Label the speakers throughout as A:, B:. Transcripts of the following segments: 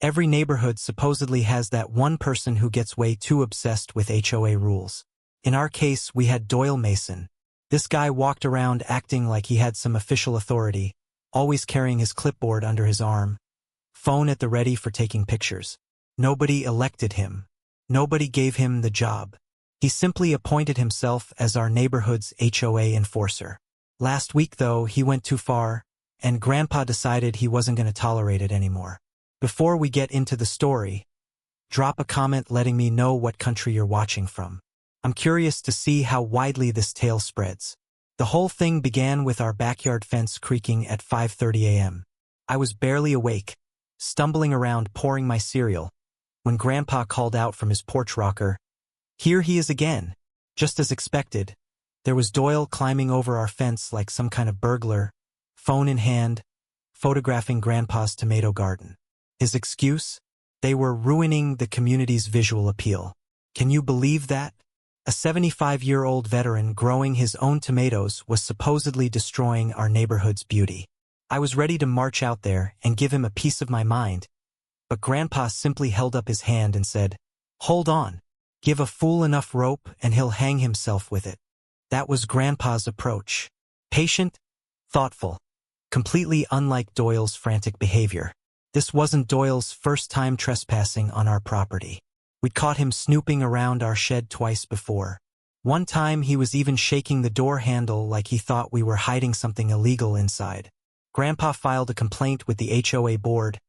A: Every neighborhood supposedly has that one person who gets way too obsessed with HOA rules. In our case, we had Doyle Mason. This guy walked around acting like he had some official authority, always carrying his clipboard under his arm, phone at the ready for taking pictures. Nobody elected him. Nobody gave him the job. He simply appointed himself as our neighborhood's HOA enforcer. Last week, though, he went too far, and Grandpa decided he wasn't going to tolerate it anymore. Before we get into the story, drop a comment letting me know what country you're watching from. I'm curious to see how widely this tale spreads. The whole thing began with our backyard fence creaking at 5:30 a.m. I was barely awake, stumbling around pouring my cereal, when Grandpa called out from his porch rocker. Here he is again. Just as expected, there was Doyle climbing over our fence like some kind of burglar, phone in hand, photographing Grandpa's tomato garden. His excuse? They were ruining the community's visual appeal. Can you believe that? A 75-year-old veteran growing his own tomatoes was supposedly destroying our neighborhood's beauty. I was ready to march out there and give him a piece of my mind, but Grandpa simply held up his hand and said, "Hold on. Give a fool enough rope and he'll hang himself with it." That was Grandpa's approach. Patient, thoughtful, completely unlike Doyle's frantic behavior. This wasn't Doyle's first time trespassing on our property. We'd caught him snooping around our shed twice before. One time he was even shaking the door handle like he thought we were hiding something illegal inside. Grandpa filed a complaint with the HOA board,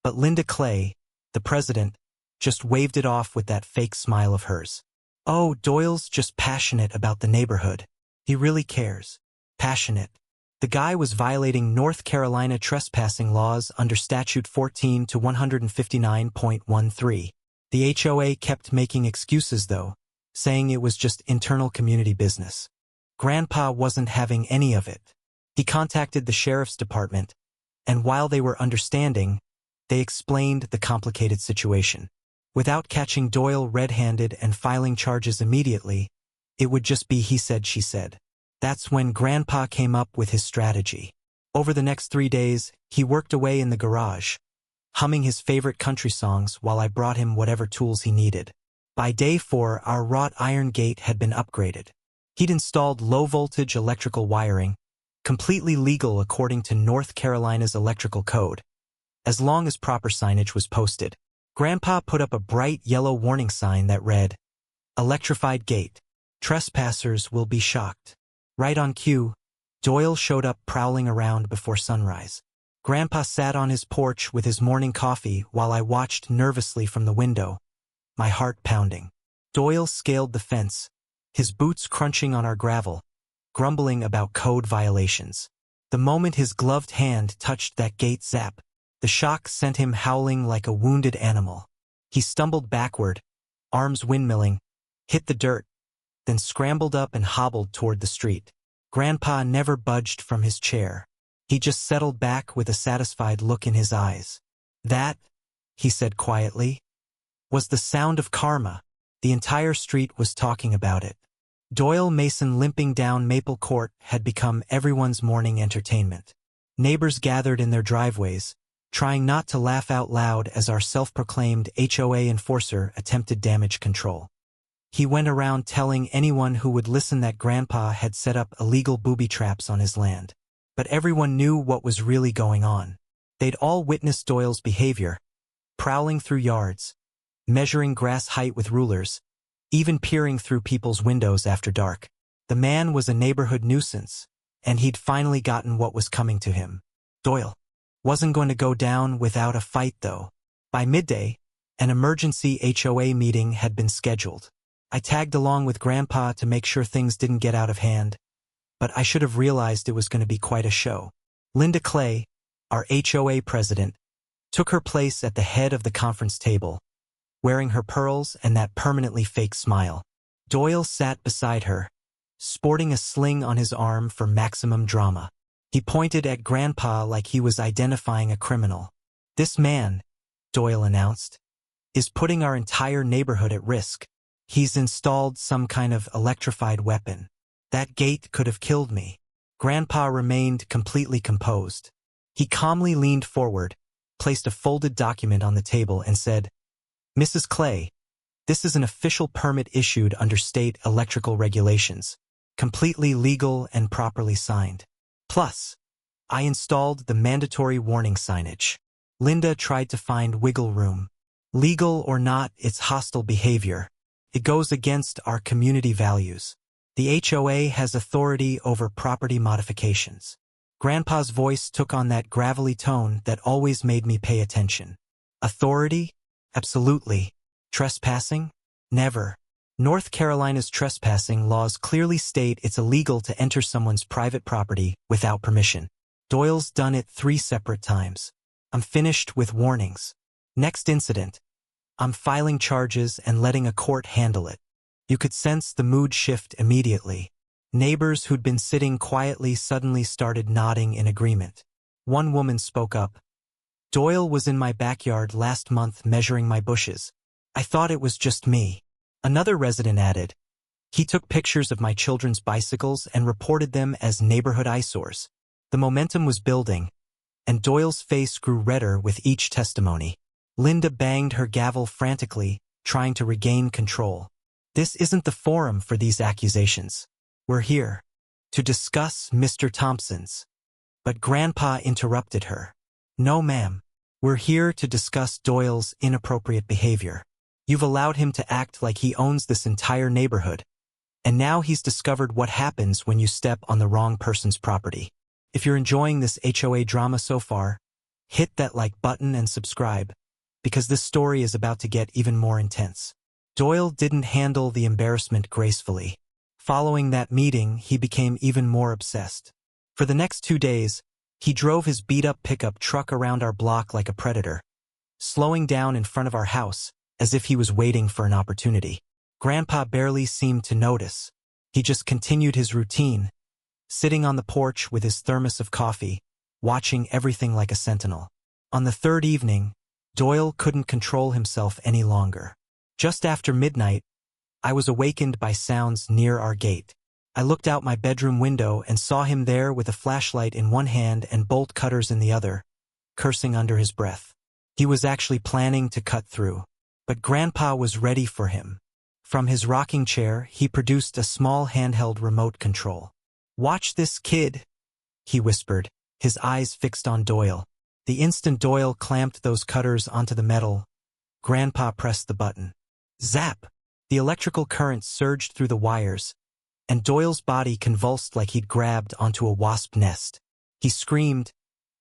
A: but Linda Clay, the president, just waved it off with that fake smile of hers. Oh, Doyle's just passionate about the neighborhood. He really cares. Passionate. The guy was violating North Carolina trespassing laws under Statute 14 to 159.13. The HOA kept making excuses, though, saying it was just internal community business. Grandpa wasn't having any of it. He contacted the sheriff's department, and while they were understanding, they explained the complicated situation. Without catching Doyle red-handed and filing charges immediately, it would just be he said, she said. That's when Grandpa came up with his strategy. Over the next 3 days, he worked away in the garage, humming his favorite country songs while I brought him whatever tools he needed. By day 4, our wrought iron gate had been upgraded. He'd installed low-voltage electrical wiring, completely legal according to North Carolina's electrical code, as long as proper signage was posted. Grandpa put up a bright yellow warning sign that read, "Electrified gate. Trespassers will be shocked." Right on cue, Doyle showed up prowling around before sunrise. Grandpa sat on his porch with his morning coffee while I watched nervously from the window, my heart pounding. Doyle scaled the fence, his boots crunching on our gravel, grumbling about code violations. The moment his gloved hand touched that gate zap, the shock sent him howling like a wounded animal. He stumbled backward, arms windmilling, hit the dirt, then scrambled up and hobbled toward the street. Grandpa never budged from his chair. He just settled back with a satisfied look in his eyes. That, he said quietly, was the sound of karma. The entire street was talking about it. Doyle Mason limping down Maple Court had become everyone's morning entertainment. Neighbors gathered in their driveways, trying not to laugh out loud as our self-proclaimed HOA enforcer attempted damage control. He went around telling anyone who would listen that Grandpa had set up illegal booby traps on his land. But everyone knew what was really going on. They'd all witnessed Doyle's behavior, prowling through yards, measuring grass height with rulers, even peering through people's windows after dark. The man was a neighborhood nuisance, and he'd finally gotten what was coming to him. Doyle wasn't going to go down without a fight, though. By midday, an emergency HOA meeting had been scheduled. I tagged along with Grandpa to make sure things didn't get out of hand, but I should have realized it was going to be quite a show. Linda Clay, our HOA president, took her place at the head of the conference table, wearing her pearls and that permanently fake smile. Doyle sat beside her, sporting a sling on his arm for maximum drama. He pointed at Grandpa like he was identifying a criminal. "This man," Doyle announced, "is putting our entire neighborhood at risk. He's installed some kind of electrified weapon. That gate could have killed me." Grandpa remained completely composed. He calmly leaned forward, placed a folded document on the table and said, "Mrs. Clay, this is an official permit issued under state electrical regulations, completely legal and properly signed. Plus, I installed the mandatory warning signage." Linda tried to find wiggle room. "Legal or not, it's hostile behavior. It goes against our community values. The HOA has authority over property modifications." Grandpa's voice took on that gravelly tone that always made me pay attention. "Authority? Absolutely. Trespassing? Never. North Carolina's trespassing laws clearly state it's illegal to enter someone's private property without permission. Doyle's done it 3 separate times. I'm finished with warnings. Next incident. I'm filing charges and letting a court handle it." You could sense the mood shift immediately. Neighbors who'd been sitting quietly suddenly started nodding in agreement. One woman spoke up. "Doyle was in my backyard last month measuring my bushes. I thought it was just me." Another resident added, "He took pictures of my children's bicycles and reported them as neighborhood eyesores." The momentum was building, and Doyle's face grew redder with each testimony. Linda banged her gavel frantically, trying to regain control. "This isn't the forum for these accusations. We're here to discuss Mr. Thompson's." But Grandpa interrupted her. "No, ma'am. We're here to discuss Doyle's inappropriate behavior. You've allowed him to act like he owns this entire neighborhood, and now he's discovered what happens when you step on the wrong person's property. If you're enjoying this HOA drama so far, hit that like button and subscribe, because this story is about to get even more intense." Doyle didn't handle the embarrassment gracefully. Following that meeting, he became even more obsessed. For the next 2 days, he drove his beat-up pickup truck around our block like a predator, slowing down in front of our house as if he was waiting for an opportunity. Grandpa barely seemed to notice. He just continued his routine, sitting on the porch with his thermos of coffee, watching everything like a sentinel. On the 3rd evening, Doyle couldn't control himself any longer. Just after midnight, I was awakened by sounds near our gate. I looked out my bedroom window and saw him there with a flashlight in one hand and bolt cutters in the other, cursing under his breath. He was actually planning to cut through. But Grandpa was ready for him. From his rocking chair, he produced a small handheld remote control. "Watch this, kid," he whispered, his eyes fixed on Doyle. The instant Doyle clamped those cutters onto the metal, Grandpa pressed the button. Zap! The electrical current surged through the wires, and Doyle's body convulsed like he'd grabbed onto a wasp nest. He screamed,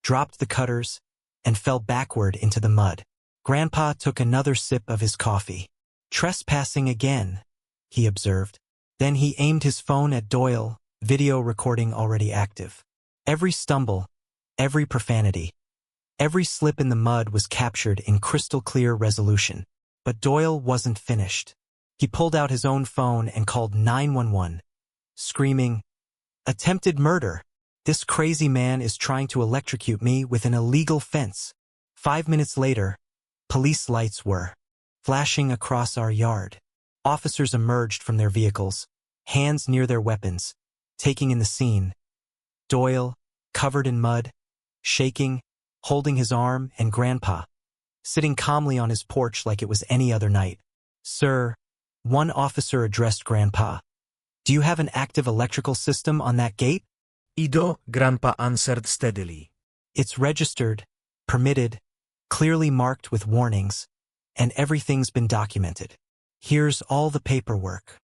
A: dropped the cutters, and fell backward into the mud. Grandpa took another sip of his coffee. "Trespassing again," he observed. Then he aimed his phone at Doyle, video recording already active. Every stumble, every profanity, every slip in the mud was captured in crystal-clear resolution. But Doyle wasn't finished. He pulled out his own phone and called 911, screaming, "Attempted murder! This crazy man is trying to electrocute me with an illegal fence." 5 minutes later, police lights were flashing across our yard. Officers emerged from their vehicles, hands near their weapons, taking in the scene. Doyle, covered in mud, shaking, holding his arm, and Grandpa, sitting calmly on his porch like it was any other night. "Sir," one officer addressed Grandpa, "do you have an active electrical system on that gate?"
B: "Ido," Grandpa answered steadily.
A: "It's registered, permitted, clearly marked with warnings, and everything's been documented. Here's all the paperwork."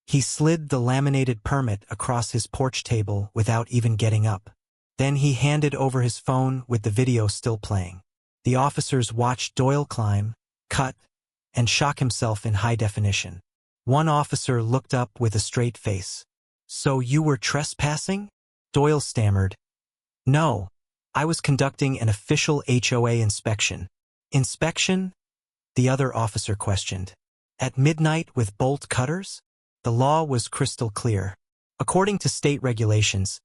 A: He slid the laminated permit across his porch table without even getting up. Then he handed over his phone with the video still playing. The officers watched Doyle climb, cut, and shock himself in high definition. One officer looked up with a straight face. "So you were trespassing?" Doyle stammered. "No, I was conducting an official HOA inspection." "Inspection?" the other officer questioned. "At midnight with bolt cutters?" The law was crystal clear. According to state regulations,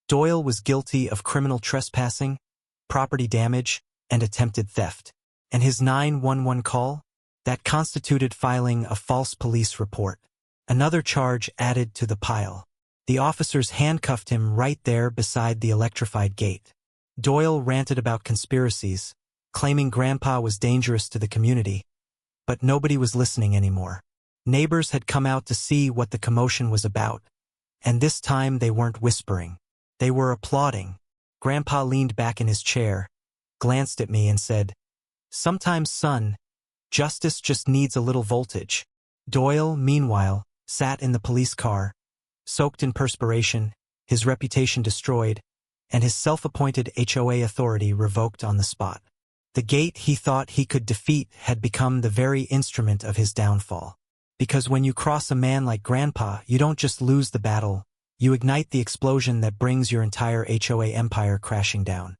A: Doyle was guilty of criminal trespassing, property damage, and attempted theft. And his 911 call? That constituted filing a false police report. Another charge added to the pile. The officers handcuffed him right there beside the electrified gate. Doyle ranted about conspiracies, claiming Grandpa was dangerous to the community. But nobody was listening anymore. Neighbors had come out to see what the commotion was about, and this time they weren't whispering. They were applauding. Grandpa leaned back in his chair, glanced at me and said, "Sometimes, son, justice just needs a little voltage." Doyle, meanwhile, sat in the police car, soaked in perspiration, his reputation destroyed, and his self-appointed HOA authority revoked on the spot. The gate he thought he could defeat had become the very instrument of his downfall. Because when you cross a man like Grandpa, you don't just lose the battle, you ignite the explosion that brings your entire HOA empire crashing down.